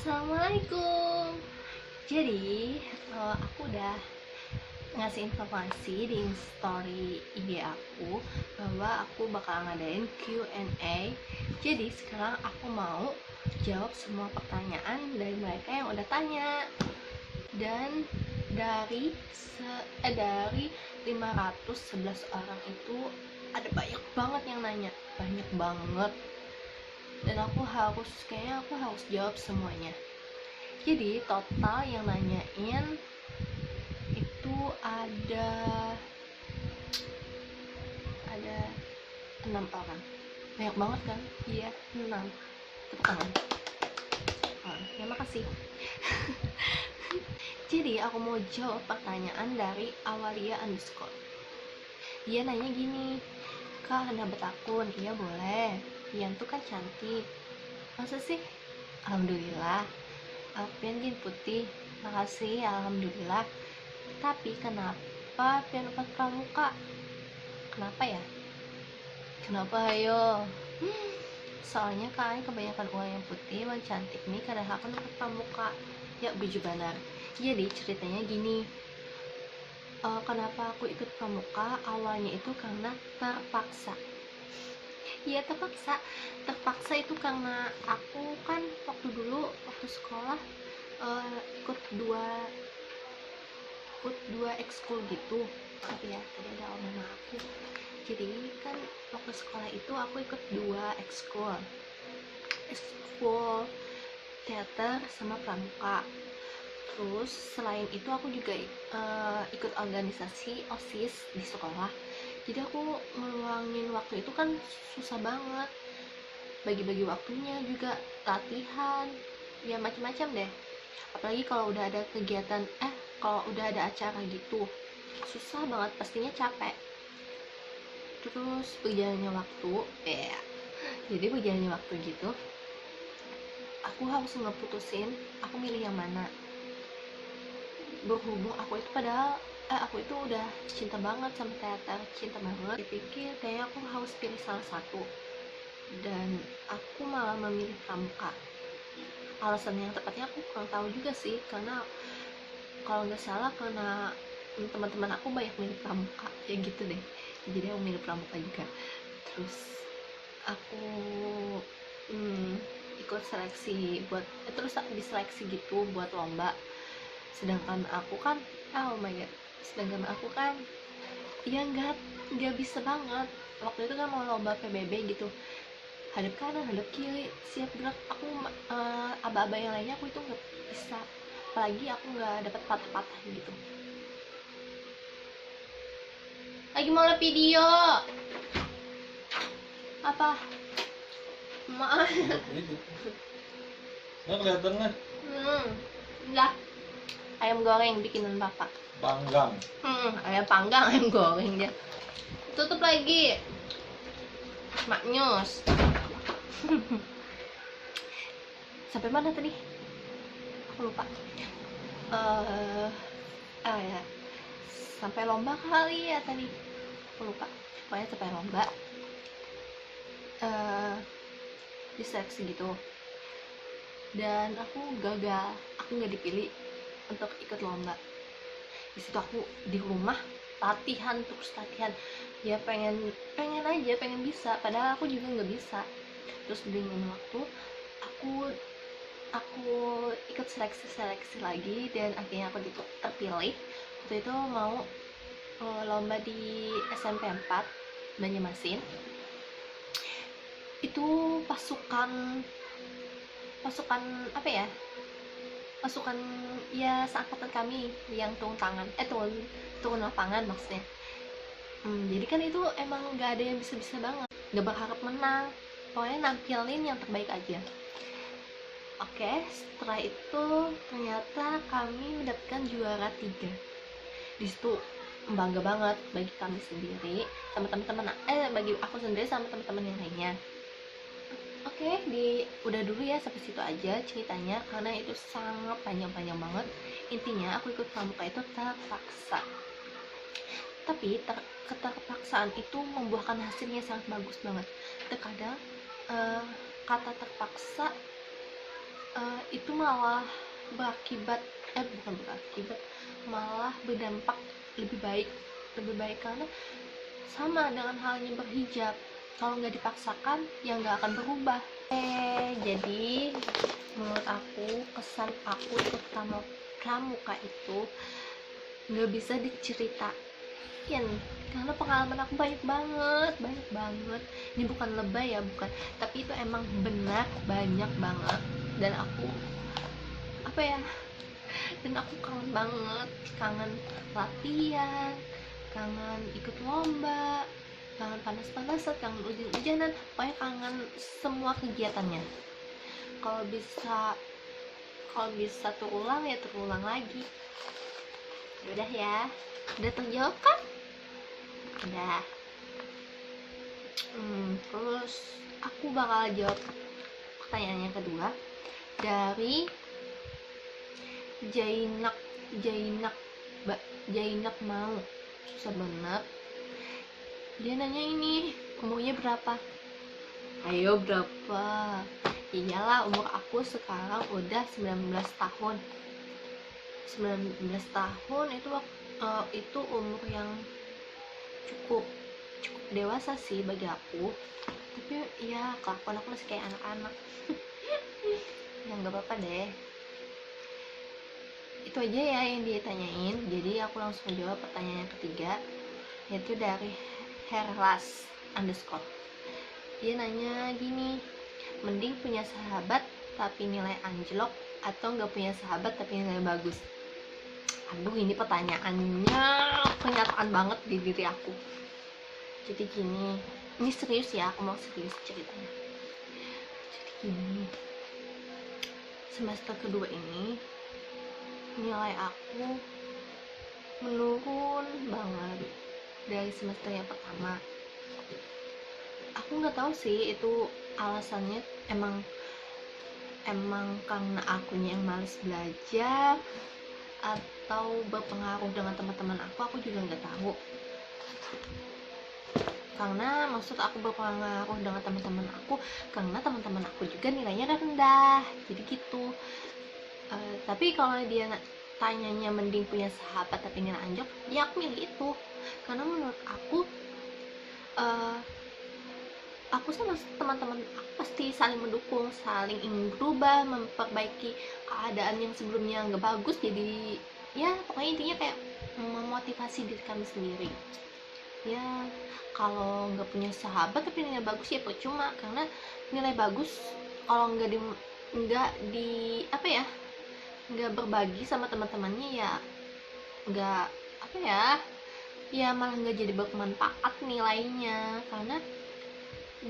Assalamualaikum. Jadi, aku udah ngasih informasi di story IG aku bahwa aku bakal ngadain Q&A. Jadi sekarang aku mau jawab semua pertanyaan dari mereka yang udah tanya. Dan dari 511 orang itu ada banyak banget yang nanya, banyak banget. Dan kayaknya aku harus jawab semuanya. Jadi total yang nanyain itu ada 6 orang. Banyak banget kan? Iya, 6. Tepuk tangan. Terima kasih. Jadi aku mau jawab pertanyaan dari Awalia_. Dia nanya gini, Kak, Anda betakun? Iya boleh. Ian tuh kan cantik. Masa sih? Alhamdulillah. Pian gini putih. Makasih, alhamdulillah. Tapi kenapa Pian lupa pramuka? Kenapa ya? Kenapa ayo? Soalnya kan kebanyakan uang yang putih, yang cantik nih kadang akan lupa pramuka. Ya biju benar. Jadi ceritanya gini. Kenapa aku ikut pramuka? Awalnya itu karena terpaksa. Iya terpaksa itu karena aku kan waktu sekolah ikut dua ekskul gitu. Tapi ya tadi ada mama aku. Jadi kan waktu sekolah itu aku ikut dua ekskul teater sama pramuka. Terus selain itu aku juga ikut organisasi OSIS di sekolah. Jadi aku ngeluangin waktu itu kan susah banget, bagi-bagi waktunya juga, latihan ya macam-macam deh. Apalagi kalau udah ada kegiatan kalau udah ada acara gitu susah banget, pastinya capek. Terus berjalannya waktu jadi berjalannya waktu gitu aku harus ngeputusin aku milih yang mana. Berhubung aku itu udah cinta banget sama teater, cinta banget, dipikir kayaknya aku harus pilih salah satu, dan aku malah memilih pramuka. Alasan yang tepatnya aku kurang tahu juga sih, karena kalau nggak salah karena teman-teman aku banyak milih pramuka ya gitu deh, jadi aku milih pramuka juga. Terus aku ikut seleksi terus diseleksi gitu buat lomba. Sedangkan aku kan ya nggak bisa banget. Waktu itu kan mau lomba PBB gitu, hadap kanan hadap kiri siap gerak. Aku aba-aba yang lainnya aku itu nggak bisa, apalagi aku nggak dapat patah-patah gitu. Lagi mau live video apa maaf nggak kelihatan nggak? Enggak, ayam goreng bikinan bapak. Panggang. Ayam panggang, ayam goreng dia. Tutup lagi, maknyus. Sampai mana tadi? Aku lupa. Ya, sampai lomba kali ya tadi. Aku lupa. Pokoknya sampai lomba. Diseleksi gitu. Dan aku gagal. Aku nggak dipilih untuk ikut lomba. Di situ aku di rumah latihan ya, pengen bisa, padahal aku juga nggak bisa. Terus dengan waktu aku ikut seleksi lagi, dan akhirnya aku terpilih. Waktu itu mau lomba di SMP 4 Banjarmasin. Itu pasukan apa ya, pasukan ya seangkatan kami yang turun lapangan maksudnya. Jadi kan itu emang nggak ada yang bisa banget, nggak berharap menang, pokoknya nampilin yang terbaik aja. Oke, setelah itu ternyata kami mendapatkan juara 3. Di situ bangga banget bagi kami sendiri sama teman-teman, bagi aku sendiri sama teman-teman yang lainnya. Oke, udah dulu ya, sampai situ aja ceritanya karena itu sangat panjang banget. Intinya aku ikut pramuka itu terpaksa. Tapi keterpaksaan itu membuahkan hasilnya sangat bagus banget. Terkadang kata terpaksa itu malah berakibat bukan berakibat, malah berdampak lebih baik karena sama dengan halnya berhijab, kalau nggak dipaksakan ya nggak akan berubah. Jadi menurut aku kesan aku ikut pramuka itu nggak bisa diceritain karena pengalaman aku banyak banget. Ini bukan lebay ya, bukan, tapi itu emang benar banyak banget. Dan aku apa ya, dan aku kangen banget, kangen latihan, kangen ikut lomba, kangen panas-panasan, kangen hujan-hujanan, pokoknya kangen semua kegiatannya. Kalau bisa terulang ya terulang lagi. Udah ya, udah terjawab kan? Udah. Terus aku bakal jawab pertanyaan yang kedua dari Jainak mau, susah banget. Dia nanya ini, umurnya berapa? Ayo berapa? Iyalah, umur aku sekarang udah 19 tahun. 19 tahun itu umur yang cukup dewasa sih bagi aku. Tapi ya kelakuan aku masih kayak anak-anak. Ya nggak apa-apa deh. Itu aja ya yang ditanyain. Jadi aku langsung jawab pertanyaan yang ketiga, yaitu dari Herlas _ dia nanya gini, mending punya sahabat tapi nilai anjlok atau nggak punya sahabat tapi nilai bagus? Aduh, ini pertanyaannya kenyataan banget di diri aku. Jadi gini, ini serius ya, aku mau serius ceritanya. Jadi gini, semester kedua ini nilai aku menurun banget dari semester yang pertama. Aku nggak tahu sih itu alasannya emang karena akunya yang males belajar atau berpengaruh dengan teman-teman aku juga nggak tahu. Karena maksud aku berpengaruh dengan teman-teman aku karena teman-teman aku juga nilainya rendah, jadi gitu. Tapi kalau dia tanyanya mending punya sahabat tapi nilai anjlok, ya aku milih itu. Karena menurut aku sama teman-teman aku pasti saling mendukung, saling ingin berubah, memperbaiki keadaan yang sebelumnya nggak bagus. Jadi ya pokoknya intinya kayak memotivasi diri kami sendiri. Ya kalau nggak punya sahabat tapi nilai bagus ya percuma, karena nilai bagus kalau nggak berbagi sama teman-temannya ya nggak malah nggak jadi bermanfaat nilainya, karena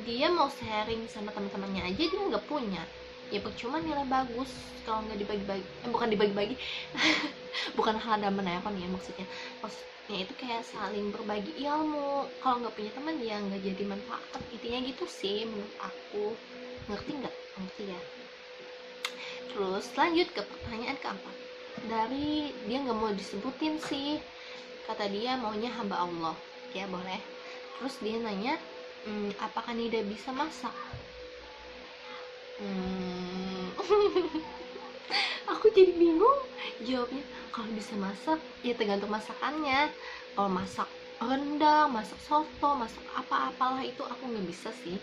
dia mau sharing sama teman-temannya aja dia nggak punya, ya percuma nilai bagus kalau nggak dibagi-bagi. Bukan dibagi-bagi bukan hal dan menayakon ya, maksudnya itu kayak saling berbagi ilmu. Kalau nggak punya teman ya nggak jadi manfaat, intinya gitu sih menurut aku. Ngerti ya. Terus lanjut ke pertanyaan keempat, dari dia nggak mau disebutin sih, kata dia maunya hamba Allah. Ya boleh. Terus dia nanya, apakah Nida bisa masak? Aku jadi bingung jawabnya. Kalau bisa masak ya tergantung masakannya. Kalau masak rendang, masak soto, masak apa-apalah itu aku nggak bisa sih.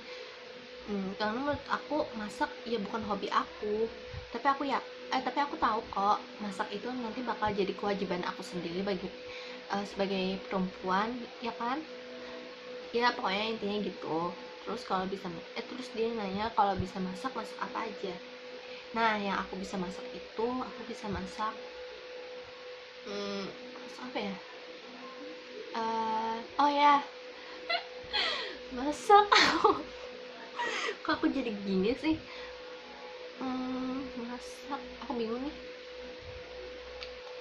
Karena menurut aku masak ya bukan hobi aku. Tapi aku tahu kok masak itu nanti bakal jadi kewajiban aku sendiri sebagai perempuan, ya kan? Ya pokoknya intinya gitu. Terus dia nanya kalau bisa masak apa aja. Nah, yang aku bisa masak itu aku bisa masak apa ya? Oh ya, masak kok aku jadi gini sih? Masak, aku bingung nih.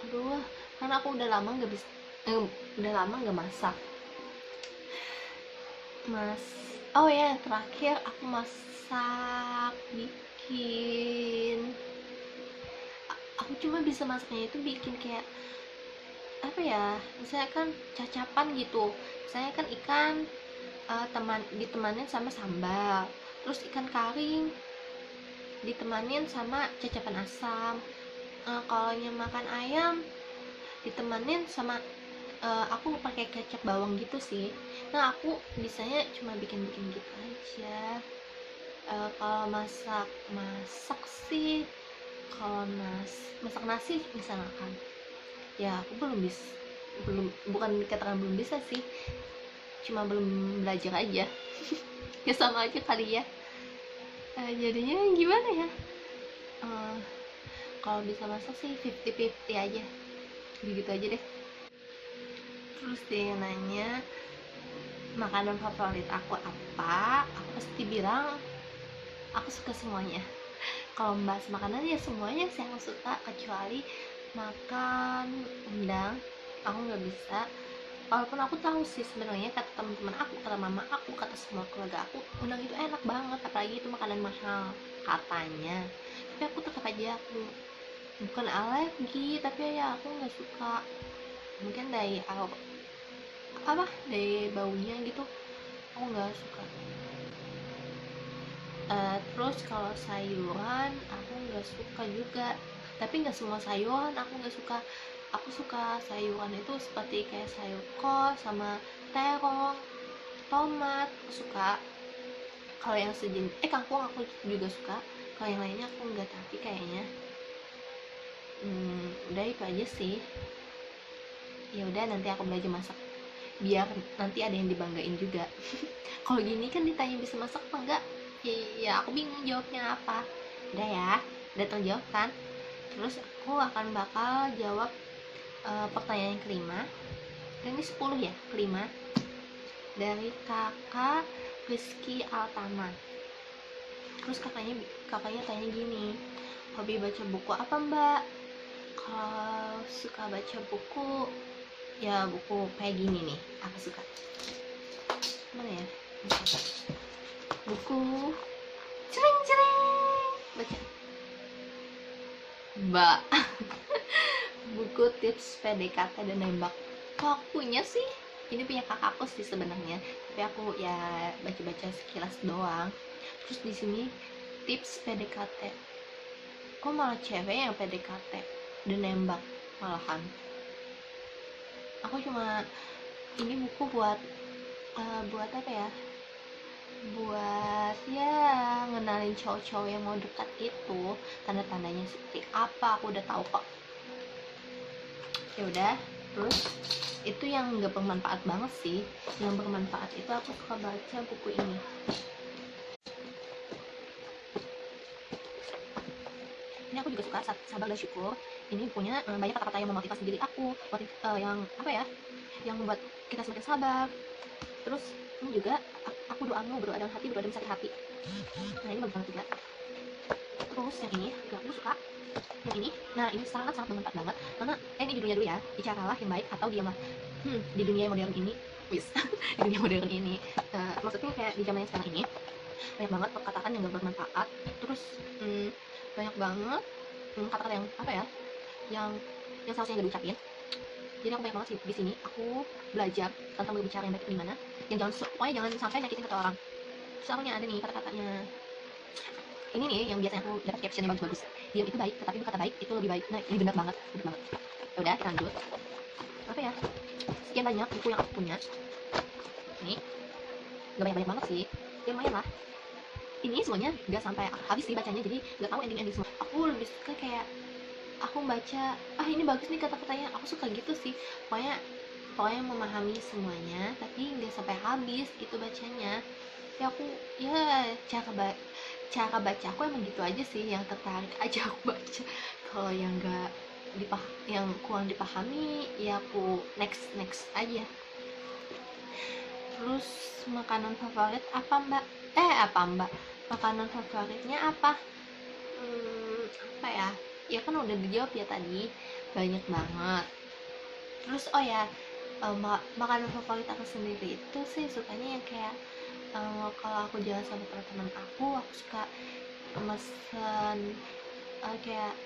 Aduh, karena aku udah lama nggak masak. Oh ya, terakhir aku masak aku cuma bisa masaknya itu bikin kayak apa ya, misalnya kan cacapan gitu. Misalnya kan ikan ditemanin sama sambal, terus ikan kari ditemanin sama cacapan asam. Kalau makan ayam ditemanin sama aku pakai kecap bawang gitu sih. Nah, aku bisanya cuma bikin-bikin gitu aja. Kalau masak sih, kalau masak nasi misalkan, ya aku belum, bukan dikatakan belum bisa sih, cuma belum belajar aja. Ya sama aja kali ya. Jadinya gimana ya, Eh, kalau bisa masak sih 50-50 aja, gitu aja deh. Terus dia nanya makanan favorit aku apa, aku pasti bilang aku suka semuanya. Kalau membahas makanan ya semuanya sih aku suka, kecuali makan udang aku nggak bisa. Walaupun aku tahu sih sebenarnya, kata teman-teman aku, kata mama aku, kata semua keluarga aku, udang itu enak banget, apalagi itu makanan mahal katanya. Tapi aku tetap aja, aku bukan alergi, tapi ya aku nggak suka. Mungkin dari baunya gitu, aku nggak suka. Terus kalau sayuran aku nggak suka juga, tapi nggak semua sayuran aku nggak suka. Aku suka sayuran itu seperti kayak sayur kol sama terong, tomat aku suka. Kalau yang kangkung aku juga suka. Kalau yang lainnya aku nggak, tapi kayaknya udah itu aja sih. Ya udah, nanti aku belajar masak biar nanti ada yang dibanggain juga. Kalau gini kan ditanya bisa masak apa enggak, ya aku bingung jawabnya apa. Udah ya, udah terjawab kan. Terus aku akan bakal jawab pertanyaan yang kelima. Dan ini 10 ya, kelima, dari kakak Rizky Altama. Terus kakaknya tanya gini, hobi baca buku apa mbak? Kalau suka baca buku, ya buku kayak gini nih aku suka. Mana ya, buku cereng baca mbak. Buku tips PDKT dan nembak. Kok aku punya sih, ini punya kakakku sih sebenarnya, tapi aku ya baca-baca sekilas doang. Terus di sini tips PDKT, kok malah cewek yang PDKT dan nembak malahan. Aku cuma, ini buku buat apa ya, buat ya ngenalin cowok-cowok yang mau dekat itu, tanda-tandanya seperti apa aku udah tahu kok. Ya udah. Terus itu yang nggak bermanfaat banget sih. Yang bermanfaat itu aku suka baca buku ini. Ini aku juga suka, Sabar dan Syukur. Ini punya banyak kata-kata yang memotivasi diri aku, yang apa ya, yang membuat kita semakin sabar. Terus ini juga aku doamu, berdoa dalam hati, berdoa dalam sakit hati. Nah, ini bagus banget juga. Terus yang ini juga aku suka, yang ini. Nah, ini sangat bermanfaat banget karena ini judulnya dulu ya, bicaralah yang baik atau diamlah. Di dunia modern ini, di dunia modern ini, maksudnya kayak di zaman yang sekarang ini banyak banget perkataan yang gak bermanfaat. Terus banyak banget kata-kata yang apa ya, yang seharusnya gak diucapin. Jadi aku banyak banget sih di sini aku belajar tentang berbicara yang baik itu gimana, yang pokoknya jangan sampai nyakitin kata orang. Terus aku ada nih kata-katanya ini nih, yang biasanya aku dapat caption yang bagus-bagus. Diam itu baik, tetapi berkata baik itu lebih baik. Nah, ini benar banget. Ya udah, kita lanjut. Apa ya, sekian banyak buku yang aku punya. Ini gak banyak banget sih, ya lumayan lah. Ini semuanya gak sampai habis sih bacanya, jadi gak tahu ending semua. Aku lebih suka kayak aku baca, ini bagus nih kata-katanya, aku suka gitu sih. Pokoknya memahami semuanya tapi gak sampai habis gitu bacanya. Ya aku, ya cara baca aku emang gitu aja sih, yang tertarik aja aku baca. Kalau yang yang kurang dipahami ya aku next aja. Terus makanan favorit apa mbak? Makanan favoritnya apa? Apa ya? Ya kan udah dijawab ya tadi, banyak banget. Terus oh ya, makanan favorit aku sendiri itu sih sukanya yang kayak kalau aku jalan sama teman-teman aku suka mesen kayak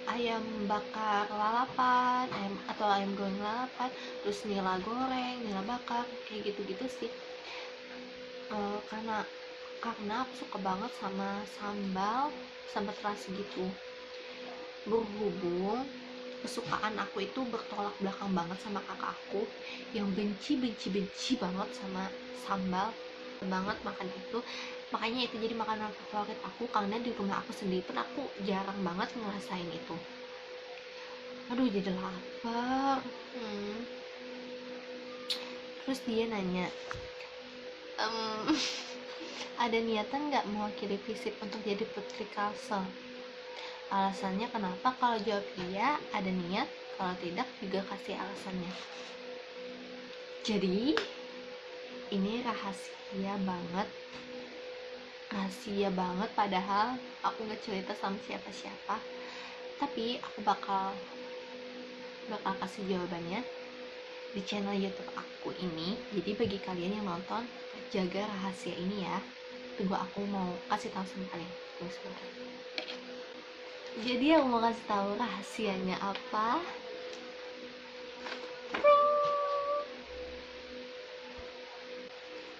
ayam bakar lalapan, atau ayam goreng lalapan, terus nila goreng, nila bakar, kayak gitu-gitu sih. Karena karena aku suka banget sama sambal terasi gitu. Berhubung kesukaan aku itu bertolak belakang banget sama kakak aku yang benci banget sama sambal banget makan itu, makanya itu jadi makanan favorit aku, karena di rumah aku sendiri pun aku jarang banget ngerasain itu. Aduh, jadi lapar. Terus dia nanya, ada niatan nggak mewakili FISIP untuk jadi putri Kalsel? Alasannya kenapa? Kalau jawab iya, ada niat. Kalau tidak, juga kasih alasannya. Jadi, ini rahasia banget, padahal aku nggak cerita sama siapa-siapa. Tapi aku bakal kasih jawabannya di channel YouTube aku ini. Jadi bagi kalian yang nonton, jaga rahasia ini ya. Tunggu, aku mau kasih tahu sama kalian. Tunggu sebentar. Jadi aku mau kasih tahu rahasianya apa.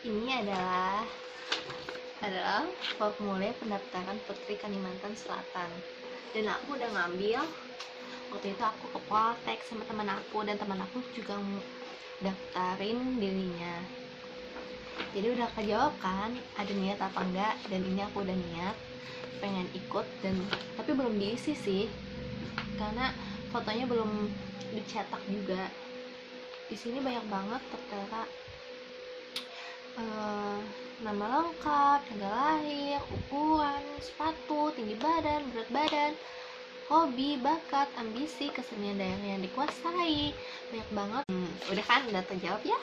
Ini adalah formulir pendaftaran Putri Kalimantan Selatan. Dan aku udah ngambil. Waktu itu aku ke Poltek sama teman aku, dan teman aku juga daftarin dirinya. Jadi udah kejawab kan, ada niat apa enggak, dan ini aku udah niat pengen ikut, tapi belum diisi sih, karena fotonya belum dicetak juga. Di sini banyak banget tertera nama lengkap, tanggal lahir, ukuran sepatu, tinggi badan, berat badan, hobi, bakat, ambisi, kesenian daerah yang dikuasai. Banyak banget. Udah kan, udah terjawab ya.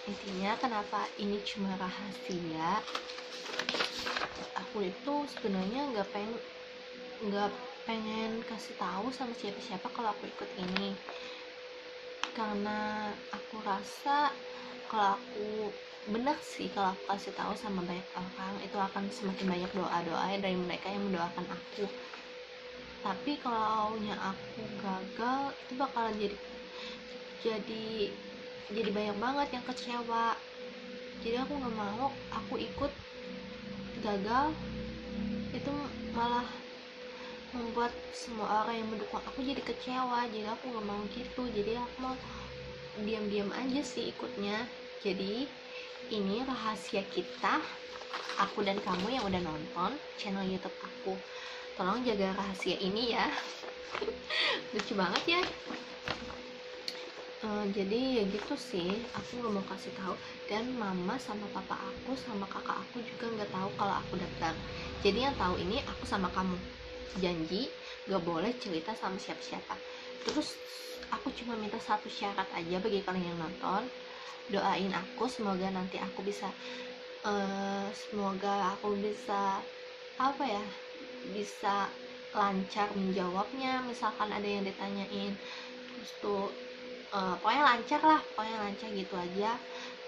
Intinya kenapa ini cuma rahasia, aku itu sebenarnya nggak pengen kasih tahu sama siapa-siapa kalau aku ikut ini, karena aku rasa kalau aku kalau aku kasih tahu sama banyak orang, itu akan semakin banyak doa-doa dari mereka yang mendoakan aku. Tapi kalau aku gagal, itu bakalan jadi banyak banget yang kecewa. Jadi aku nggak mau aku ikut gagal, itu malah membuat semua orang yang mendukung aku jadi kecewa. Jadi aku nggak mau gitu, jadi aku mau diam-diam aja sih ikutnya. Jadi ini rahasia kita, aku dan kamu yang udah nonton channel YouTube aku. Tolong jaga rahasia ini ya. Lucu banget ya. Jadi ya gitu sih, aku nggak mau kasih tahu, dan mama sama papa aku sama kakak aku juga nggak tahu kalau aku daftar. Jadi yang tahu ini aku sama kamu. Janji nggak boleh cerita sama siapa-siapa. Terus aku cuma minta satu syarat aja bagi kalian yang nonton, doain aku semoga nanti aku bisa bisa lancar menjawabnya. Misalkan ada yang ditanyain, terus tuh pokoknya lancar gitu aja.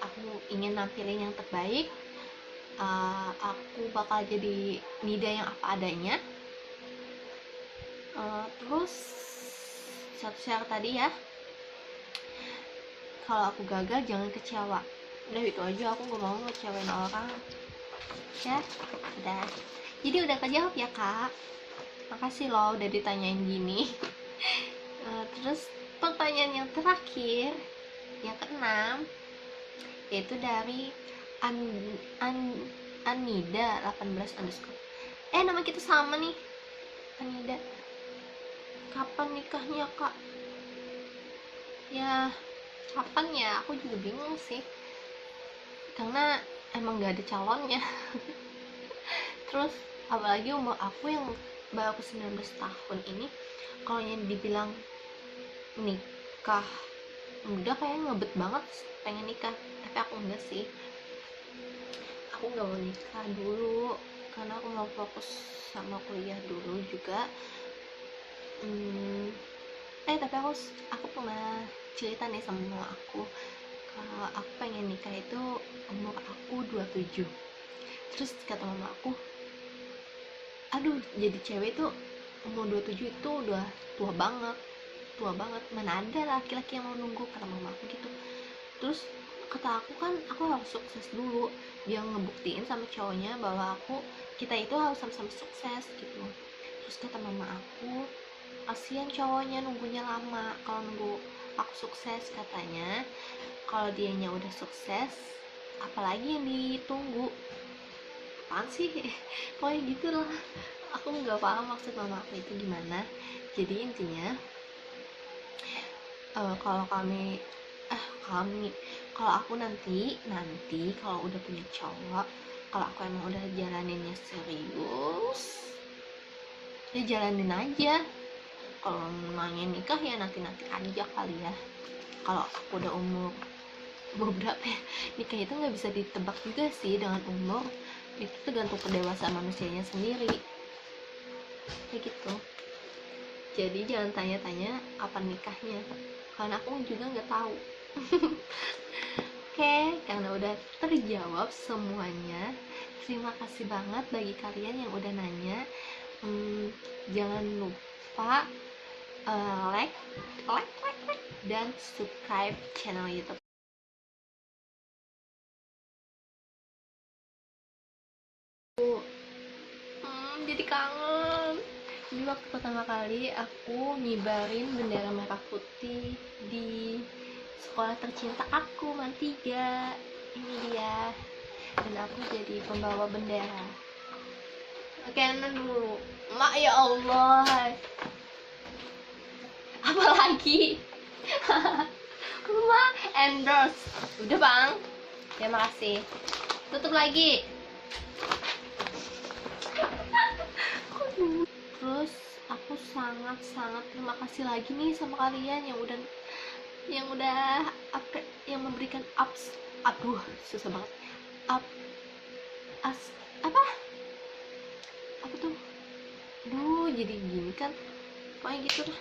Aku ingin nampilin yang terbaik. Aku bakal jadi Nida yang apa adanya. Terus satu syarat tadi ya, kalau aku gagal jangan kecewa. Udah itu aja, aku gak mau ngecewain orang ya. Udah, jadi udah kejawab ya kak. Makasih loh udah ditanyain gini. Terus pertanyaan yang terakhir, yang keenam, yaitu dari Anida 18_. Nama kita sama nih, Anida. Kapan nikahnya kak? Ya kapan ya, aku juga bingung sih, karena emang gak ada calonnya. Terus apalagi umur aku yang baru 19 tahun ini, kalau yang dibilang nikah muda kayaknya ngebet banget pengen nikah. Tapi aku enggak sih, aku nggak mau nikah dulu karena aku mau fokus sama kuliah dulu juga. Tapi aku pernah cerita nih sama mama aku kalau aku pengen nikah itu umur aku 27. Terus kata mama aku, aduh jadi cewek tuh umur 27 itu udah tua banget, mana ada laki-laki yang mau nunggu, kata mama aku gitu. Terus kata aku kan aku harus sukses dulu, dia ngebuktiin sama cowoknya bahwa kita itu harus sama-sama sukses gitu. Terus kata mama aku, kasihan cowoknya nunggunya lama kalau nunggu aku sukses, katanya kalau dianya udah sukses apalagi yang ditunggu. Apaan sih? Pokoknya gitu lah, aku nggak paham maksud mama aku itu gimana. Jadi intinya kalau kami kalau aku nanti kalau udah punya cowok, kalau aku emang udah jalaninnya serius ya jalanin aja. Kalau nanya nikah ya nanti aja kali ya. Kalau aku udah umur berapa ya, nikah itu nggak bisa ditebak juga sih dengan umur, itu tergantung kedewasaan manusianya sendiri kayak gitu. Jadi jangan tanya-tanya kapan nikahnya, karena aku juga nggak tahu. Oke, karena udah terjawab semuanya, terima kasih banget bagi kalian yang udah nanya. Jangan lupa like dan subscribe channel YouTube. Jadi kangen. Di waktu pertama kali aku ngibarin bendera merah putih di sekolah tercinta aku, Man 3. Ini dia. Dan aku jadi pembawa bendera. Oke, dulu. Mak, ya Allah. Apa lagi? Rumah endorse. Udah, Bang. Terima kasih. Tutup lagi. Terus aku sangat terima kasih lagi nih sama kalian yang memberikan susah banget apa tuh, jadi gini kan, pokoknya gitu lah.